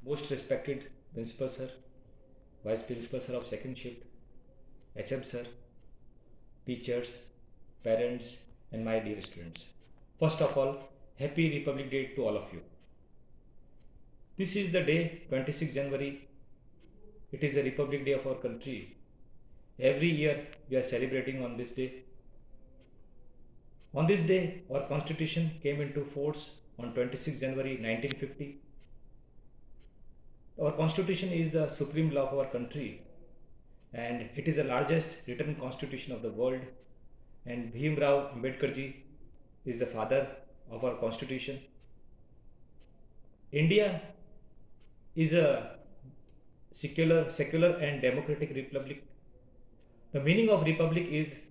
Most respected Principal Sir, Vice Principal Sir of second shift, HM Sir, teachers, parents, and my dear students. First of all, Happy Republic Day to all of you. This is the day, 26 January. It is the Republic Day of our country. Every year we are celebrating on this day. On this day, our constitution came into force on 26 January 1950. Our constitution is the supreme law of our country, and it is the largest written constitution of the world. And Bhim Rao Ambedkarji is the father of our constitution. India is a secular and democratic republic. The meaning of republic is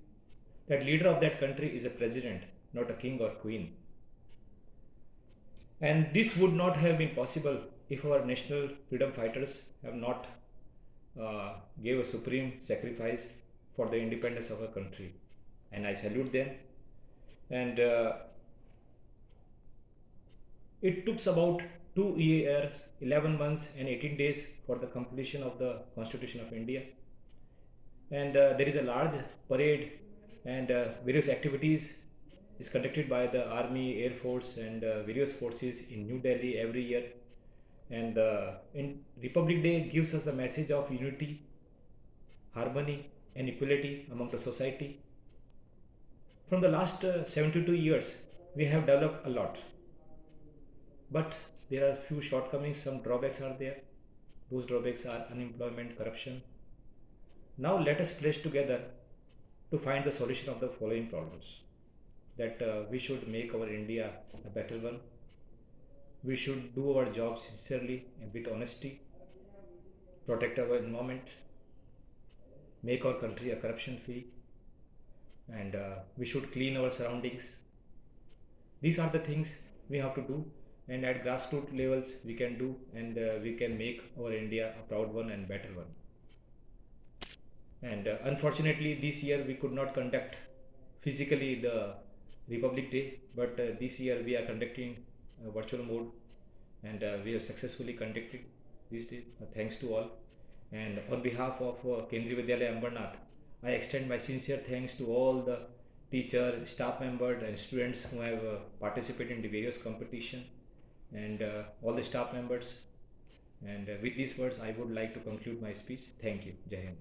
that leader of that country is a president, not a king or queen. And this would not have been possible if our national freedom fighters have not gave a supreme sacrifice for the independence of our country. And I salute them. And it took about 2 years, 11 months, and 18 days for the completion of the Constitution of India. And there is a large parade and various activities is conducted by the Army, Air Force, and various forces in New Delhi every year. And in Republic Day gives us the message of unity, harmony, and equality among the society. From the last 72 years, we have developed a lot, but there are few shortcomings, some drawbacks are there. Those drawbacks are unemployment, corruption. Now let us pledge together to find the solution of the following problems. That we should make our India a better one. We should do our job sincerely and with honesty, protect our environment, make our country a corruption free, and we should clean our surroundings. These are the things we have to do, and at grassroots levels we can do, and we can make our India a proud one and better one. And unfortunately this year we could not conduct physically the Republic Day, but this year we are conducting virtual mode, and we have successfully conducted this day. Thanks to all. And on behalf of Kendriya Vidyalaya Ambarnath, I extend my sincere thanks to all the teachers, staff members, and students who have participated in the various competition, and all the staff members. And with these words, I would like to conclude my speech. Thank you. Jai Hind.